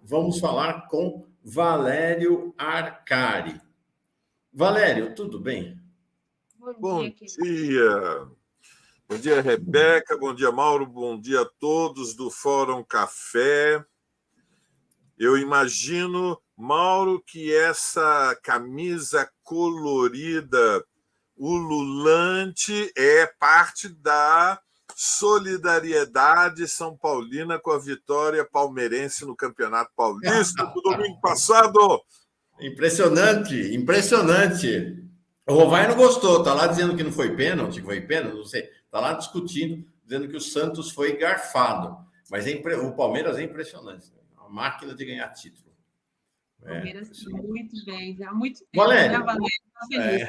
vamos falar com Valério Arcari. Valério, tudo bem? Bom dia. Bom dia, Rebeca. Bom dia, Mauro. Bom dia a todos do Fórum Café. Eu imagino, Mauro, que essa camisa colorida, ululante, é parte da solidariedade são paulina com a vitória palmeirense no Campeonato Paulista do domingo passado. Impressionante, impressionante. O Rovai não gostou, tá lá dizendo que não foi pênalti, não sei. Tá lá discutindo, dizendo que o Santos foi garfado. Mas o Palmeiras é impressionante. É uma máquina de ganhar título. Palmeiras muito bem, já há muito tempo. Valério, feliz.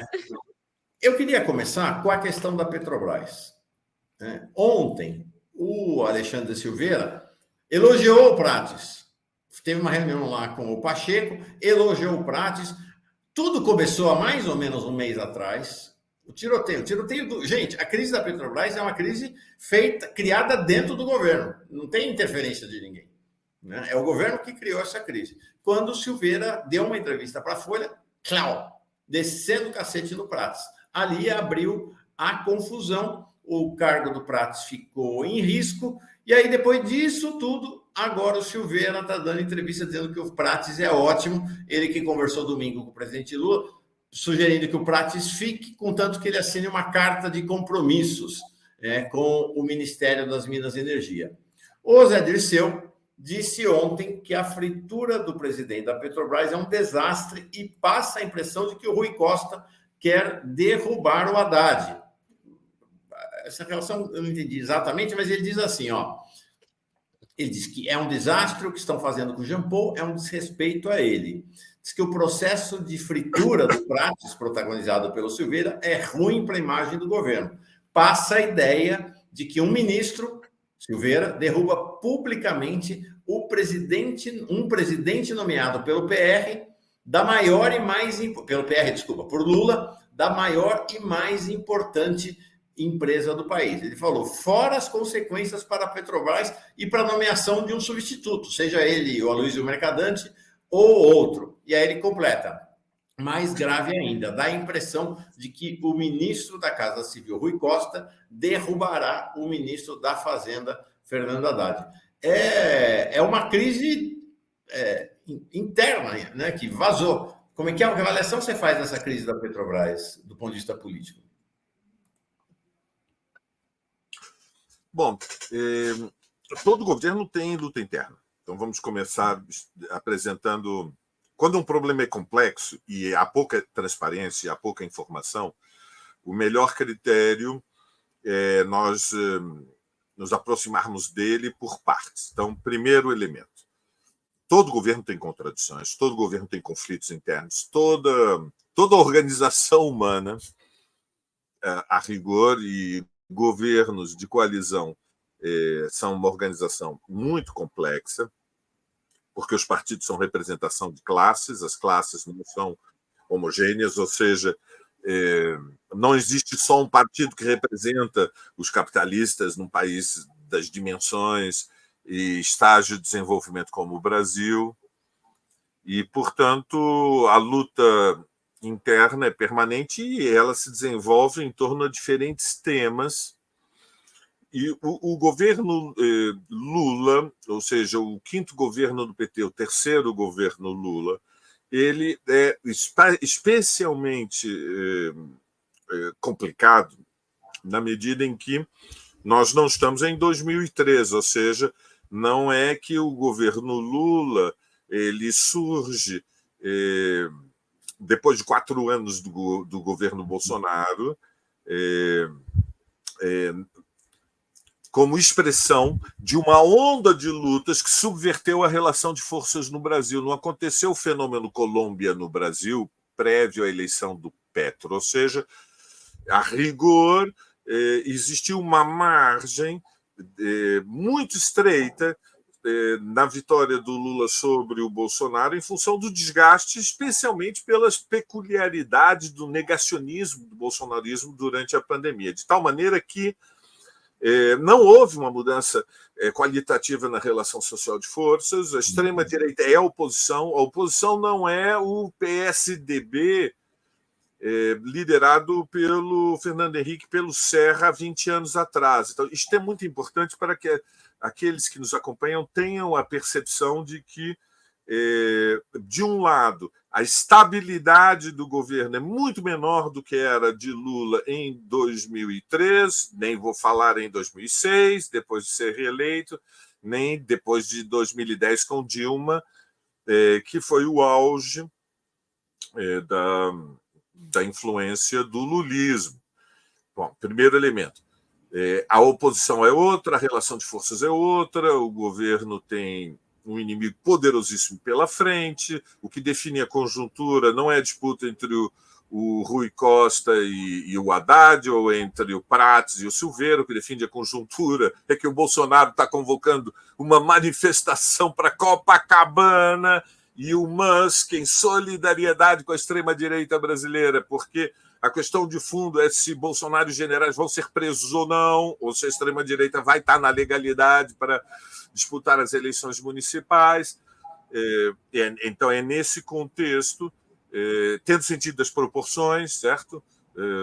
Eu queria começar com a questão da Petrobras. Ontem, o Alexandre Silveira elogiou o Prates. Teve uma reunião lá com o Pacheco, elogiou o Prates. Tudo começou há mais ou menos um mês atrás. O tiroteio. Gente, a crise da Petrobras é uma crise criada dentro do governo. Não tem interferência de ninguém. Né? É o governo que criou essa crise. Quando o Silveira deu uma entrevista para a Folha, descendo o cacete no Prates. Ali abriu a confusão. O cargo do Prates ficou em risco. E aí, depois disso tudo, agora o Silveira está dando entrevista dizendo que o Prates é ótimo. Ele que conversou domingo com o presidente Lula, sugerindo que o Prates fique, contanto que ele assine uma carta de compromissos com o Ministério das Minas e Energia. O Zé Dirceu disse ontem que a fritura do presidente da Petrobras é um desastre e passa a impressão de que o Rui Costa quer derrubar o Haddad. Essa relação eu não entendi exatamente, mas ele diz assim, ele diz que é um desastre o que estão fazendo com o Jean Paul, é um desrespeito a ele. Diz que o processo de fritura do Prates, protagonizado pelo Silveira, é ruim para a imagem do governo. Passa a ideia de que um ministro, Silveira, derruba publicamente um presidente nomeado pelo PR, por Lula, da maior e mais importante empresa do país. Ele falou, fora as consequências para a Petrobras e para a nomeação de um substituto, seja ele o Aloysio Mercadante ou outro. E aí ele completa, mais grave ainda, dá a impressão de que o ministro da Casa Civil, Rui Costa, derrubará o ministro da Fazenda, Fernando Haddad. É uma crise interna, né, que vazou. Como é que a avaliação você faz dessa crise da Petrobras, do ponto de vista político? Bom, todo governo tem luta interna. Então, vamos começar apresentando... Quando um problema é complexo e há pouca transparência, há pouca informação, o melhor critério é nós nos aproximarmos dele por partes. Então, primeiro elemento. Todo governo tem contradições, todo governo tem conflitos internos, toda organização humana, a rigor, e governos de coalizão são uma organização muito complexa, porque os partidos são representação de classes, as classes não são homogêneas, ou seja, não existe só um partido que representa os capitalistas num país das dimensões e estágio de desenvolvimento como o Brasil, e, portanto, a luta interna é permanente e ela se desenvolve em torno de diferentes temas. E o governo Lula, ou seja, o quinto governo do PT, o terceiro governo Lula, ele é especialmente complicado na medida em que nós não estamos em 2013, ou seja, não é que o governo Lula ele surge depois de 4 anos do governo Bolsonaro, como expressão de uma onda de lutas que subverteu a relação de forças no Brasil. Não aconteceu o fenômeno Colômbia no Brasil prévio à eleição do Petro, ou seja, a rigor, existiu uma margem muito estreita na vitória do Lula sobre o Bolsonaro em função do desgaste, especialmente pelas peculiaridades do negacionismo do bolsonarismo durante a pandemia, de tal maneira que Não houve uma mudança qualitativa na relação social de forças. A extrema-direita é a oposição não é o PSDB liderado pelo Fernando Henrique, pelo Serra, há 20 anos atrás. Então, isto é muito importante para que aqueles que nos acompanham tenham a percepção de que, de um lado, a estabilidade do governo é muito menor do que era de Lula em 2003, nem vou falar em 2006, depois de ser reeleito, nem depois de 2010 com Dilma, que foi o auge da influência do lulismo. Bom, primeiro elemento. A oposição é outra, a relação de forças é outra, o governo tem um inimigo poderosíssimo pela frente, o que define a conjuntura não é a disputa entre o Rui Costa e o Haddad, ou entre o Prates e o Silveira. O que define a conjuntura é que o Bolsonaro está convocando uma manifestação para Copacabana e o Musk em solidariedade com a extrema-direita brasileira, porque a questão de fundo é se Bolsonaro e os generais vão ser presos ou não, ou se a extrema-direita vai estar na legalidade para disputar as eleições municipais. Então, é nesse contexto, tendo sentido das proporções, certo?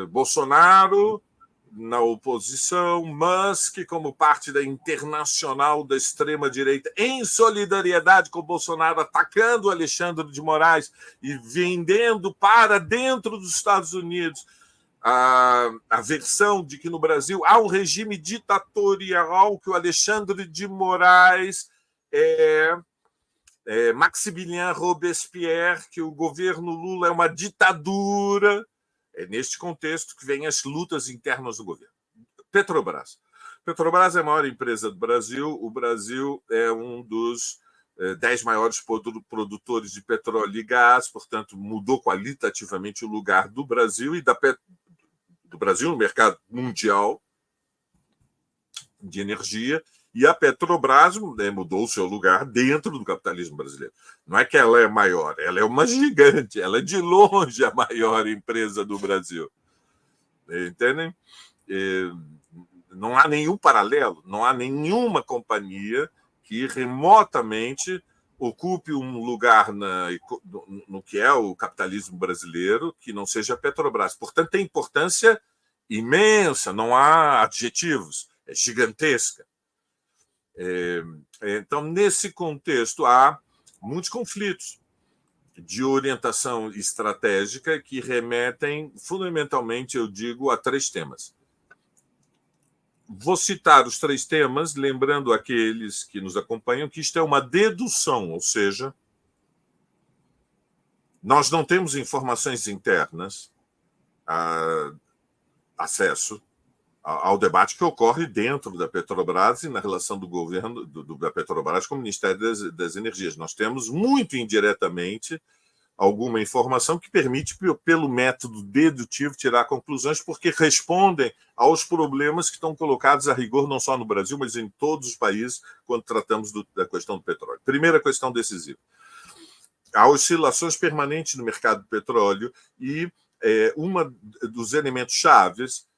Bolsonaro na oposição, Musk como parte da internacional da extrema-direita, em solidariedade com o Bolsonaro, atacando o Alexandre de Moraes e vendendo para dentro dos Estados Unidos a versão de que no Brasil há um regime ditatorial, que o Alexandre de Moraes é Maximilien Robespierre, que o governo Lula é uma ditadura. É neste contexto que vêm as lutas internas do governo. Petrobras. Petrobras é a maior empresa do Brasil. O Brasil é um dos 10 maiores produtores de petróleo e gás, portanto, mudou qualitativamente o lugar do Brasil e do Brasil no mercado mundial de energia. E a Petrobras mudou o seu lugar dentro do capitalismo brasileiro. Não é que ela é maior, ela é uma gigante, ela é de longe a maior empresa do Brasil. Entendem? Não há nenhum paralelo, não há nenhuma companhia que remotamente ocupe um lugar no que é o capitalismo brasileiro que não seja a Petrobras. Portanto, tem importância imensa, não há adjetivos, é gigantesca. Então, nesse contexto, há muitos conflitos de orientação estratégica que remetem, fundamentalmente, eu digo, a 3 temas. Vou citar os 3 temas, lembrando aqueles que nos acompanham que isto é uma dedução, ou seja, nós não temos informações internas, acesso ao debate que ocorre dentro da Petrobras e na relação do governo da Petrobras com o Ministério das Energias. Nós temos, muito indiretamente, alguma informação que permite, pelo método dedutivo, tirar conclusões, porque respondem aos problemas que estão colocados a rigor, não só no Brasil, mas em todos os países, quando tratamos da questão do petróleo. Primeira questão decisiva. Há oscilações permanentes no mercado do petróleo e uma dos elementos chaves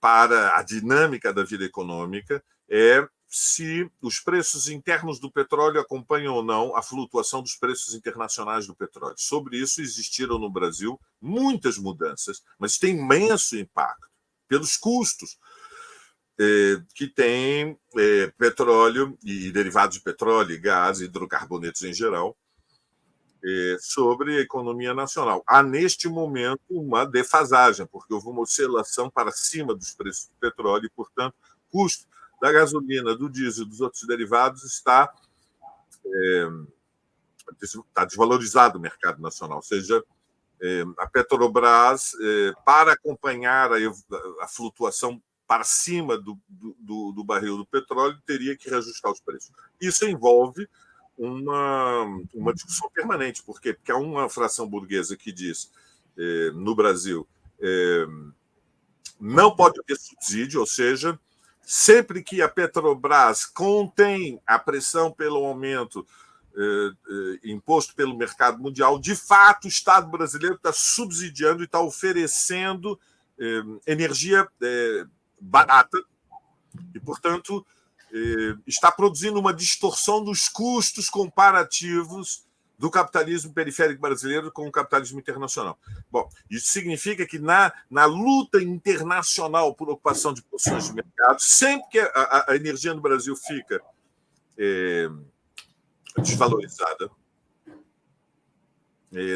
para a dinâmica da vida econômica é se os preços internos do petróleo acompanham ou não a flutuação dos preços internacionais do petróleo. Sobre isso, existiram no Brasil muitas mudanças, mas tem imenso impacto pelos custos que tem petróleo e derivados de petróleo, gás e hidrocarbonetos em geral, sobre a economia nacional. Há, neste momento, uma defasagem, porque houve uma oscilação para cima dos preços do petróleo e, portanto, o custo da gasolina, do diesel e dos outros derivados está desvalorizado no mercado nacional. Ou seja, a Petrobras, para acompanhar a flutuação para cima do barril do petróleo, teria que reajustar os preços. Isso envolve uma discussão permanente. Por quê? Porque há uma fração burguesa que diz, no Brasil, não pode haver subsídio, ou seja, sempre que a Petrobras contém a pressão pelo aumento imposto pelo mercado mundial, de fato, o Estado brasileiro está subsidiando e está oferecendo energia barata E, portanto, está produzindo uma distorção dos custos comparativos do capitalismo periférico brasileiro com o capitalismo internacional. Bom, isso significa que na luta internacional por ocupação de posições de mercado, sempre que a energia no Brasil fica desvalorizada,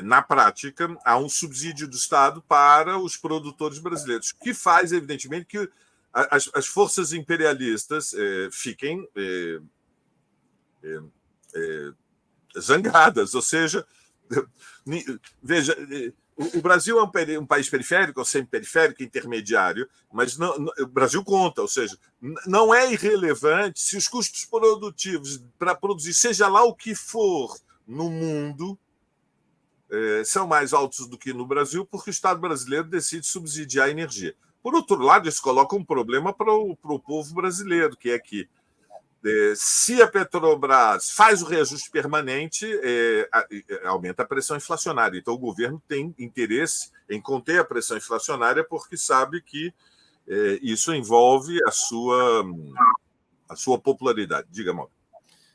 na prática, há um subsídio do Estado para os produtores brasileiros, que faz, evidentemente, que as forças imperialistas fiquem zangadas. Ou seja, veja, o Brasil é um país periférico, ou semi-periférico, intermediário, mas o Brasil conta, ou seja, não é irrelevante se os custos produtivos para produzir, seja lá o que for no mundo, são mais altos do que no Brasil, porque o Estado brasileiro decide subsidiar a energia. Por outro lado, isso coloca um problema para o povo brasileiro, que é que, se a Petrobras faz o reajuste permanente, aumenta a pressão inflacionária. Então, o governo tem interesse em conter a pressão inflacionária, porque sabe que isso envolve a sua popularidade. Diga, Mauro.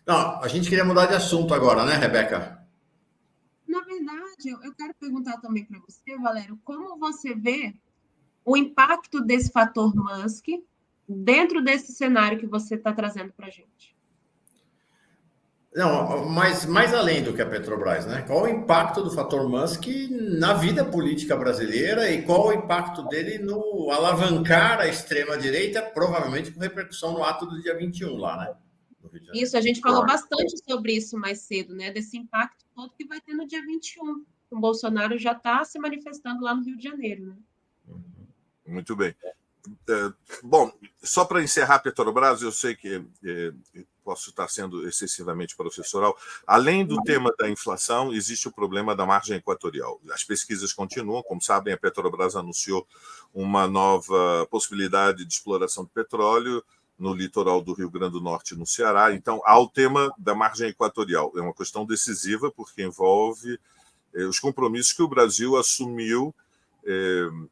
Não, a gente queria mudar de assunto agora, né, Rebeca? Na verdade, eu quero perguntar também para você, Valério, como você vê o impacto desse fator Musk dentro desse cenário que você está trazendo para a gente? Não, mas mais além do que a Petrobras, né? Qual o impacto do fator Musk na vida política brasileira e qual o impacto dele no alavancar a extrema-direita, provavelmente com repercussão no ato do dia 21 lá, né? Isso, a gente falou bastante sobre isso mais cedo, né? Desse impacto todo que vai ter no dia 21. O Bolsonaro já está se manifestando lá no Rio de Janeiro, né? Muito bem. Bom, só para encerrar a Petrobras, eu sei que posso estar sendo excessivamente processual. Além do tema da inflação, existe o problema da margem equatorial. As pesquisas continuam. Como sabem, a Petrobras anunciou uma nova possibilidade de exploração de petróleo no litoral do Rio Grande do Norte e no Ceará. Então, há o tema da margem equatorial. É uma questão decisiva, porque envolve os compromissos que o Brasil assumiu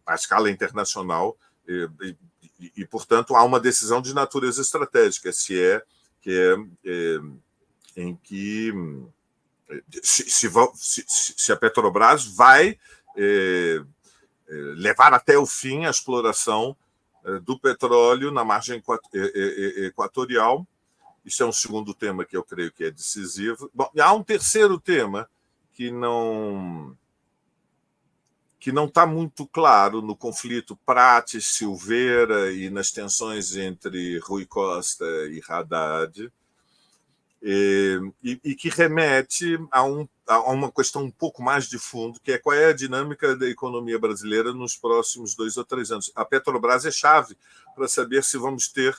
à escala internacional e, portanto, há uma decisão de natureza estratégica, se a Petrobras vai levar até o fim a exploração do petróleo na margem equatorial. Isso é um segundo tema que eu creio que é decisivo. Bom, há um terceiro tema que não está muito claro no conflito Prates-Silveira e nas tensões entre Rui Costa e Haddad, e que remete a uma questão um pouco mais de fundo, que é qual é a dinâmica da economia brasileira nos próximos 2 ou 3 anos. A Petrobras é chave para saber se vamos ter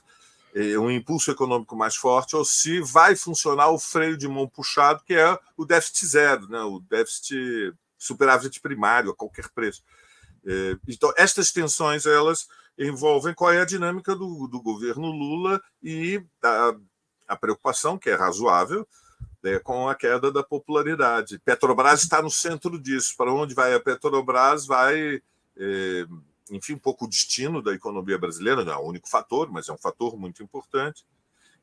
um impulso econômico mais forte ou se vai funcionar o freio de mão puxado, que é o déficit zero, né? O déficit superávit primário a qualquer preço. Então, estas tensões, elas envolvem qual é a dinâmica do governo Lula e a preocupação, que é razoável, com a queda da popularidade. Petrobras está no centro disso. Para onde vai a Petrobras vai, enfim, um pouco o destino da economia brasileira, não é o único fator, mas é um fator muito importante.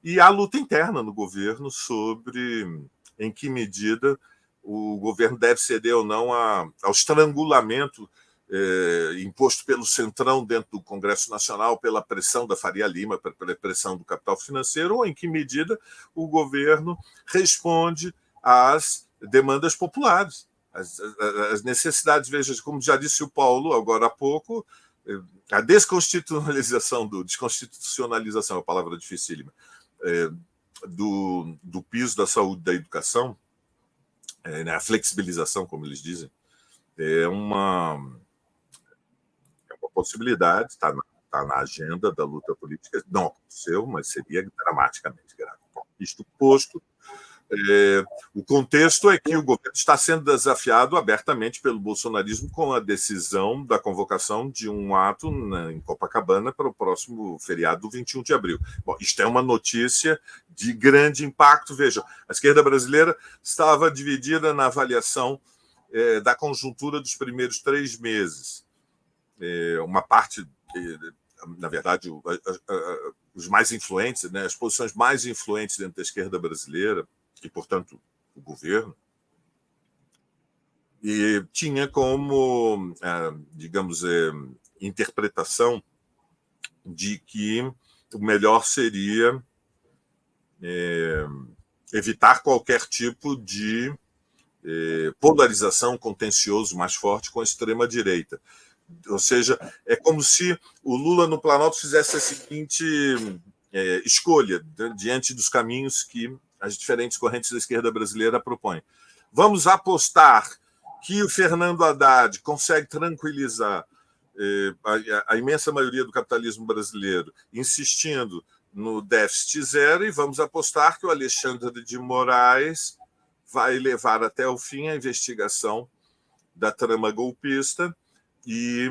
E há luta interna no governo sobre em que medida o governo deve ceder ou não ao estrangulamento imposto pelo Centrão dentro do Congresso Nacional, pela pressão da Faria Lima, pela pressão do capital financeiro, ou em que medida o governo responde às demandas populares, às necessidades. Veja, como já disse o Paulo agora há pouco, a desconstitucionalização, desconstitucionalização é uma palavra dificílima, do piso da saúde e da educação, a flexibilização, como eles dizem, é uma possibilidade, está na agenda da luta política. Não aconteceu, mas seria dramaticamente grave. Bom, isto posto, o contexto é que o governo está sendo desafiado abertamente pelo bolsonarismo com a decisão da convocação de um ato em Copacabana para o próximo feriado do 21 de abril. Bom, isto é uma notícia de grande impacto. Vejam, a esquerda brasileira estava dividida na avaliação da conjuntura dos primeiros 3 meses. Uma parte na verdade, os mais influentes, né, as posições mais influentes dentro da esquerda brasileira, e, portanto, o governo, e tinha como, digamos, interpretação de que o melhor seria evitar qualquer tipo de polarização, contencioso mais forte com a extrema-direita. Ou seja, é como se o Lula no Planalto fizesse a seguinte escolha diante dos caminhos que as diferentes correntes da esquerda brasileira propõem. Vamos apostar que o Fernando Haddad consegue tranquilizar a imensa maioria do capitalismo brasileiro, insistindo no déficit zero, e vamos apostar que o Alexandre de Moraes vai levar até o fim a investigação da trama golpista e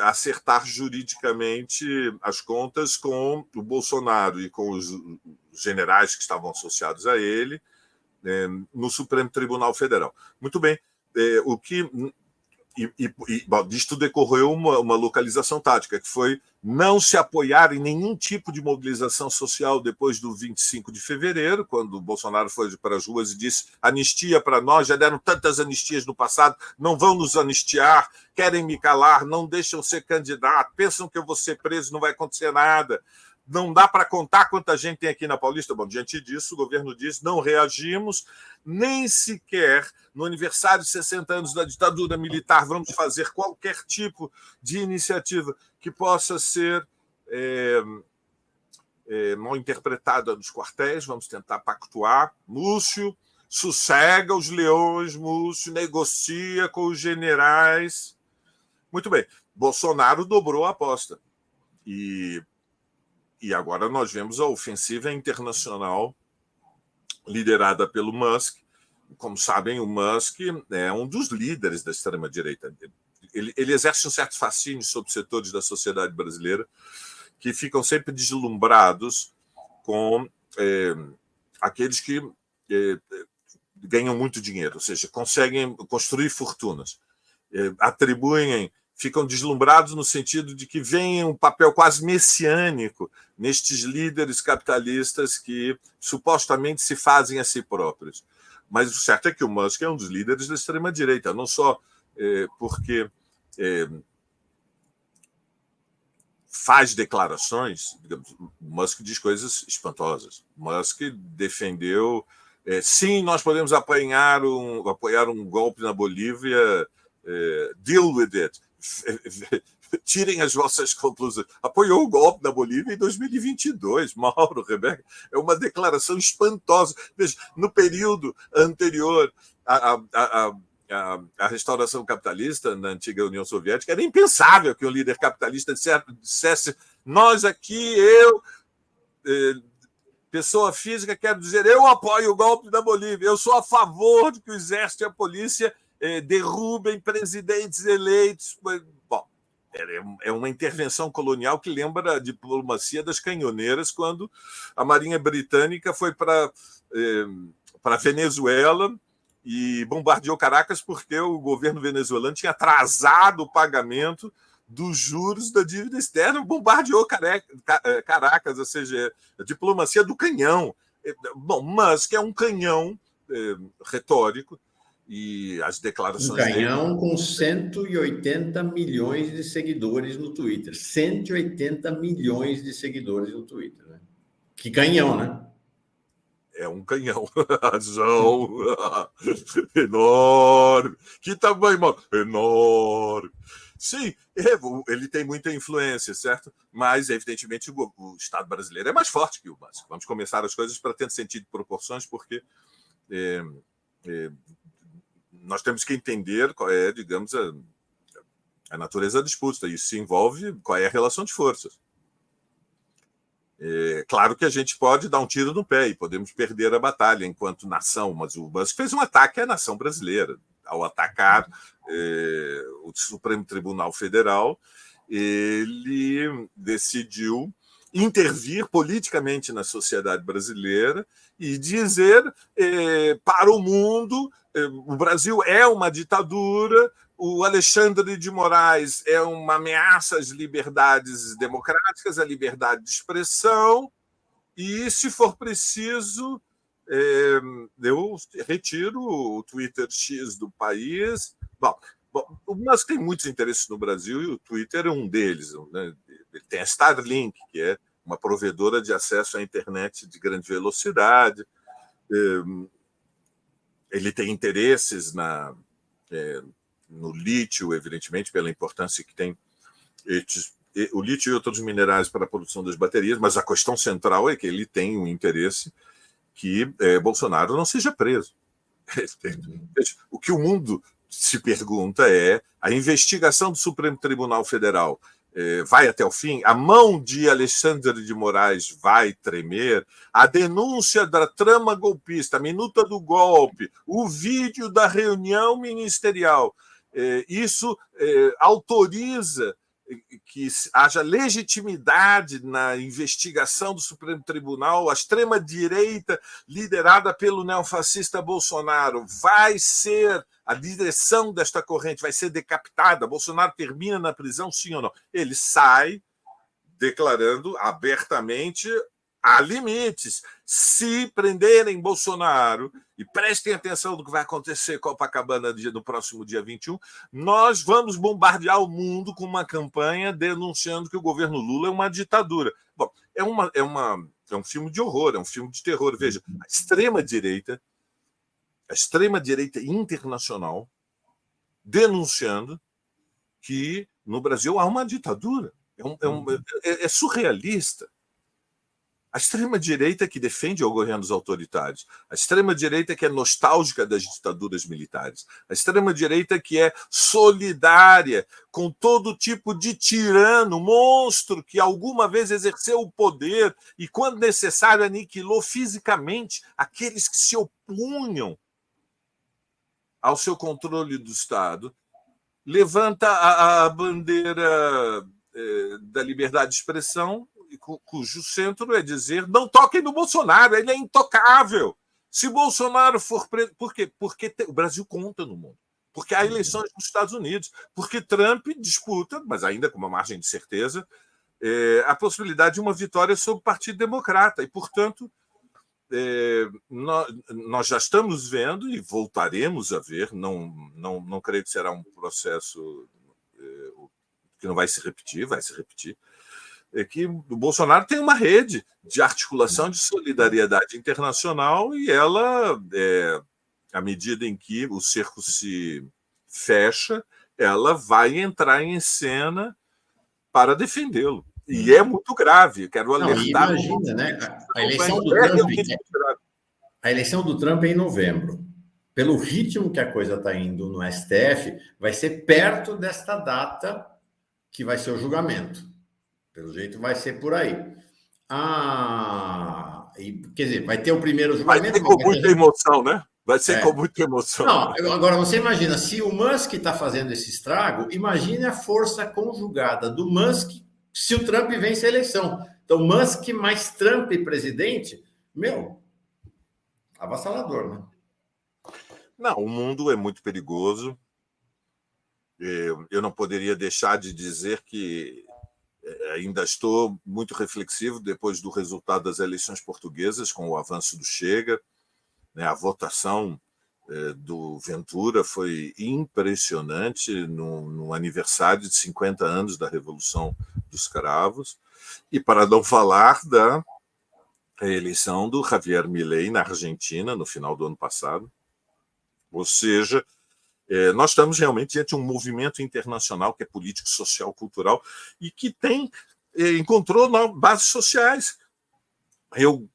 acertar juridicamente as contas com o Bolsonaro e com os generais que estavam associados a ele no Supremo Tribunal Federal. Muito bem, o que... disto decorreu uma localização tática, que foi não se apoiar em nenhum tipo de mobilização social depois do 25 de fevereiro, quando o Bolsonaro foi para as ruas e disse: anistia para nós, já deram tantas anistias no passado, não vão nos anistiar, querem me calar, não deixam ser candidato, pensam que eu vou ser preso, não vai acontecer nada. Não dá para contar quanta gente tem aqui na Paulista. Bom, diante disso, o governo diz: não reagimos, nem sequer no aniversário de 60 anos da ditadura militar vamos fazer qualquer tipo de iniciativa que possa ser mal interpretada nos quartéis. Vamos tentar pactuar. Múcio, sossega os leões, Múcio, negocia com os generais. Muito bem. Bolsonaro dobrou a aposta. E agora nós vemos a ofensiva internacional liderada pelo Musk. Como sabem, o Musk é um dos líderes da extrema-direita. Ele exerce um certo fascínio sobre setores da sociedade brasileira que ficam sempre deslumbrados com aqueles que ganham muito dinheiro, ou seja, conseguem construir fortunas. Ficam deslumbrados no sentido de que veem um papel quase messiânico nestes líderes capitalistas que supostamente se fazem a si próprios. Mas o certo é que o Musk é um dos líderes da extrema-direita, não só porque faz declarações, digamos, o Musk diz coisas espantosas. O Musk defendeu, sim, nós podemos apoiar um golpe na Bolívia, deal with it. Tirem as vossas conclusões. Apoiou o golpe na Bolívia em 2022, Mauro, Rebeca. É uma declaração espantosa. Veja, no período anterior à restauração capitalista na antiga União Soviética, era impensável que um líder capitalista dissesse: nós aqui, pessoa física, quero dizer, eu apoio o golpe da Bolívia, eu sou a favor de que o exército e a polícia derrubem presidentes eleitos. Bom, é uma intervenção colonial que lembra a diplomacia das canhoneiras, quando a Marinha Britânica foi para a Venezuela e bombardeou Caracas porque o governo venezuelano tinha atrasado o pagamento dos juros da dívida externa, bombardeou Caracas, ou seja, a diplomacia do canhão. Bom, Musk é um canhão retórico, e as declarações... Um canhão com 180 milhões de seguidores no Twitter. 180 milhões de seguidores no Twitter, né? Que canhão, né? É um canhão. Razão. Enorme. Que tamanho, mano? Enorme. Sim, ele tem muita influência, certo? Mas, evidentemente, o Estado brasileiro é mais forte que o Musk. Vamos começar as coisas para ter sentido de proporções, porque... nós temos que entender qual é, digamos, a natureza da disputa. Isso envolve qual é a relação de forças. Claro que a gente pode dar um tiro no pé e podemos perder a batalha enquanto nação, mas o Musk fez um ataque à nação brasileira. Ao atacar o Supremo Tribunal Federal, ele decidiu intervir politicamente na sociedade brasileira e dizer para o mundo: o Brasil é uma ditadura, o Alexandre de Moraes é uma ameaça às liberdades democráticas, à liberdade de expressão, e, se for preciso, eu retiro o Twitter X do país. Bom, o Musk tem muitos interesses no Brasil e o Twitter é um deles. Né? Ele tem a Starlink, que é uma provedora de acesso à internet de grande velocidade. Ele tem interesses no lítio, evidentemente, pela importância que tem o lítio e outros minerais para a produção das baterias, mas a questão central é que ele tem um interesse que Bolsonaro não seja preso. O que o mundo se pergunta é: a investigação do Supremo Tribunal Federal vai até o fim? A mão de Alexandre de Moraes vai tremer? A denúncia da trama golpista, a minuta do golpe, o vídeo da reunião ministerial, isso autoriza que haja legitimidade na investigação do Supremo Tribunal. A extrema-direita, liderada pelo neofascista Bolsonaro, vai ser a direção desta corrente, vai ser decapitada. Bolsonaro termina na prisão, sim ou não? Ele sai declarando abertamente: há limites. Se prenderem Bolsonaro, e prestem atenção no que vai acontecer em Copacabana no próximo dia 21, nós vamos bombardear o mundo com uma campanha denunciando que o governo Lula é uma ditadura. Bom, é um filme de horror, é um filme de terror. Veja, a extrema-direita internacional denunciando que no Brasil há uma ditadura. É surrealista. A extrema-direita que defende governos autoritários, a extrema-direita que é nostálgica das ditaduras militares, a extrema-direita que é solidária com todo tipo de tirano, monstro que alguma vez exerceu o poder e, quando necessário, aniquilou fisicamente aqueles que se opunham ao seu controle do Estado, levanta a bandeira da liberdade de expressão, cujo centro é dizer: não toquem no Bolsonaro, ele é intocável. Se Bolsonaro for preso... Por quê? Porque o Brasil conta no mundo. Porque há eleições nos Estados Unidos. Porque Trump disputa, mas ainda com uma margem de certeza, a possibilidade de uma vitória sobre o Partido Democrata. E, portanto, nós já estamos vendo e voltaremos a ver, não creio que será um processo que não vai se repetir, é que o Bolsonaro tem uma rede de articulação de solidariedade internacional e ela, à medida em que o cerco se fecha, ela vai entrar em cena para defendê-lo. E é muito grave. Quero alertar. Não, imagina, né? A eleição do Trump é em novembro. Pelo ritmo que a coisa está indo no STF, vai ser perto desta data que vai ser o julgamento. Pelo jeito, vai ser por aí. Quer dizer, vai ter o primeiro julgamento. Vai ser com muita emoção, né? Vai ser com muita emoção. Não, agora, você imagina, se o Musk está fazendo esse estrago, imagine a força conjugada do Musk se o Trump vence a eleição. Então, Musk mais Trump presidente, avassalador, né? Não, o mundo é muito perigoso. Eu não poderia deixar de dizer que ainda estou muito reflexivo depois do resultado das eleições portuguesas, com o avanço do Chega. A votação do Ventura foi impressionante no aniversário de 50 anos da Revolução dos Cravos. E para não falar da eleição do Javier Milei na Argentina, no final do ano passado. Ou seja, nós estamos realmente diante de um movimento internacional que é político, social, cultural e que encontrou bases sociais. Eu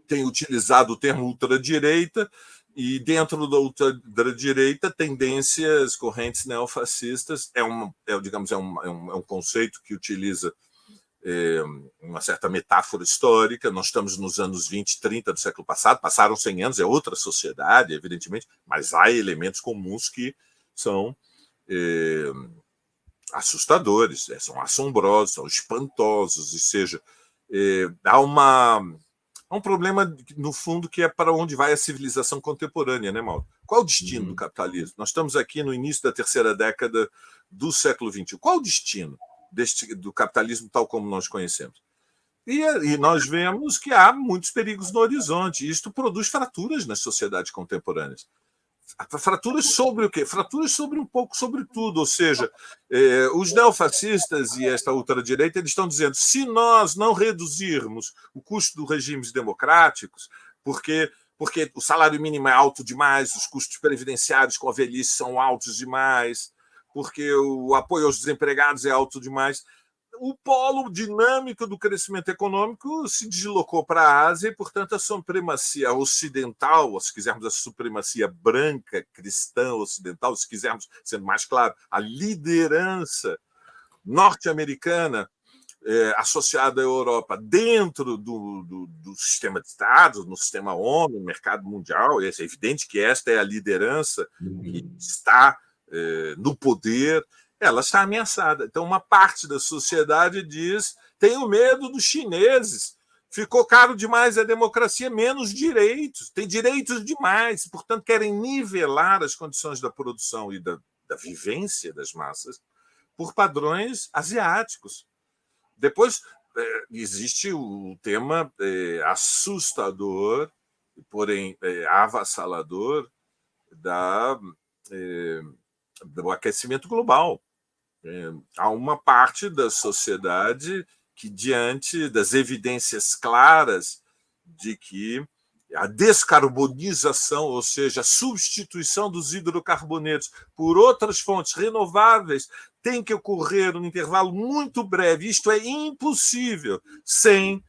tenho utilizado o termo ultradireita e dentro da ultradireita tendências, correntes neofascistas. É um conceito que utiliza uma certa metáfora histórica. Nós estamos nos anos 20, 30 do século passado, passaram 100 anos, é outra sociedade, evidentemente, mas há elementos comuns que são assustadores, são assombrosos, são espantosos, ou seja, há um problema, no fundo, que é para onde vai a civilização contemporânea, né, Mauro? Qual o destino do capitalismo? Nós estamos aqui no início da terceira década do século XXI. Qual o destino do capitalismo tal como nós conhecemos? E nós vemos que há muitos perigos no horizonte. E isto produz fraturas nas sociedades contemporâneas. Fraturas sobre o quê? Fraturas sobre um pouco sobre tudo. Ou seja, os neofascistas e esta ultradireita eles estão dizendo se nós não reduzirmos o custo dos regimes democráticos, porque o salário mínimo é alto demais, os custos previdenciários com a velhice são altos demais, porque o apoio aos desempregados é alto demais, o polo dinâmico do crescimento econômico se deslocou para a Ásia e, portanto, a supremacia ocidental, ou se quisermos a supremacia branca, cristã ocidental, se quisermos, sendo mais claro, a liderança norte-americana associada à Europa dentro do sistema de Estados, no sistema ONU, no mercado mundial, é evidente que esta é a liderança que está no poder, ela está ameaçada. Então, uma parte da sociedade diz: tenho medo dos chineses, ficou caro demais a democracia, menos direitos, tem direitos demais, portanto, querem nivelar as condições da produção e da vivência das massas por padrões asiáticos. Depois, existe o tema assustador, porém avassalador, do aquecimento global. Há uma parte da sociedade que, diante das evidências claras de que a descarbonização, ou seja, a substituição dos hidrocarbonetos por outras fontes renováveis, tem que ocorrer num intervalo muito breve. Isto é impossível sem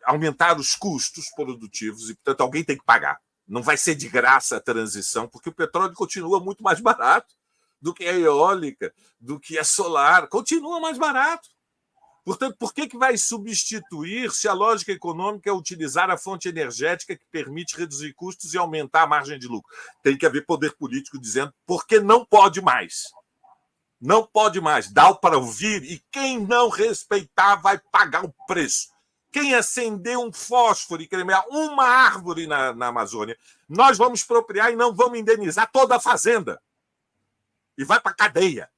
aumentar os custos produtivos e, portanto, alguém tem que pagar. Não vai ser de graça a transição, porque o petróleo continua muito mais barato do que a eólica, do que a solar. Continua mais barato. Portanto, por que vai substituir se a lógica econômica é utilizar a fonte energética que permite reduzir custos e aumentar a margem de lucro? Tem que haver poder político dizendo porque não pode mais. Não pode mais. Dá para ouvir e quem não respeitar vai pagar o preço. Quem acender um fósforo e cremear uma árvore na Amazônia, nós vamos expropriar e não vamos indenizar toda a fazenda. E vai para a cadeia.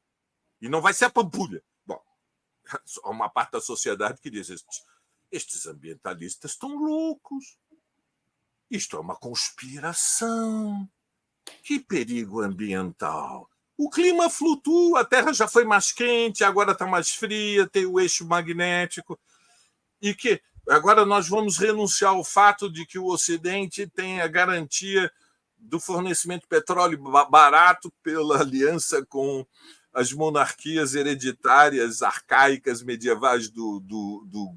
E não vai ser a Pampulha. Bom, há uma parte da sociedade que diz: estes ambientalistas estão loucos. Isto é uma conspiração. Que perigo ambiental. O clima flutua, a Terra já foi mais quente, agora está mais fria, tem o eixo magnético. E que agora nós vamos renunciar ao fato de que o Ocidente tem a garantia do fornecimento de petróleo barato pela aliança com as monarquias hereditárias arcaicas medievais do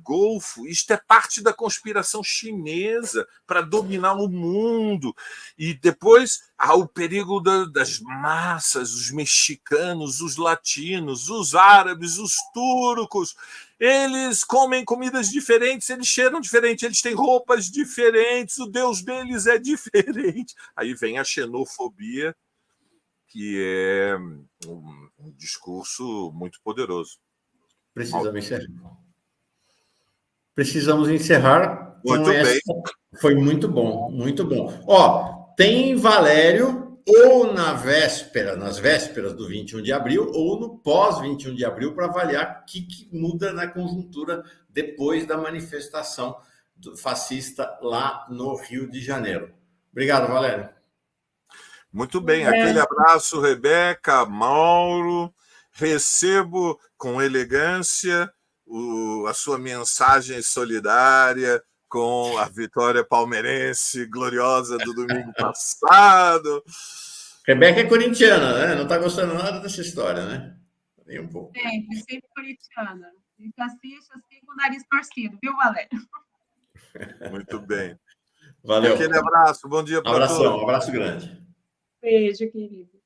Golfo. Isto é parte da conspiração chinesa para dominar o mundo. E depois há o perigo das massas, os mexicanos, os latinos, os árabes, os turcos. Eles comem comidas diferentes, eles cheiram diferente, eles têm roupas diferentes, o Deus deles é diferente. Aí vem a xenofobia, que é um discurso muito poderoso. Precisamos encerrar. Muito bem. Foi muito bom, muito bom. Ó, tem Valério ou nas vésperas do 21 de abril, ou no pós-21 de abril, para avaliar o que muda na conjuntura depois da manifestação fascista lá no Rio de Janeiro. Obrigado, Valério. Muito bem, aquele abraço, Rebeca, Mauro. Recebo com elegância a sua mensagem solidária com a vitória palmeirense gloriosa do domingo passado. Rebeca é corintiana, né? Não está gostando nada dessa história, né? Nem um pouco. Sempre corintiana. E assiste assim com o nariz torcido, viu, Valério? Muito bem. Valeu. Aquele abraço, bom dia para todos. Um abraço grande. Beijo, querido.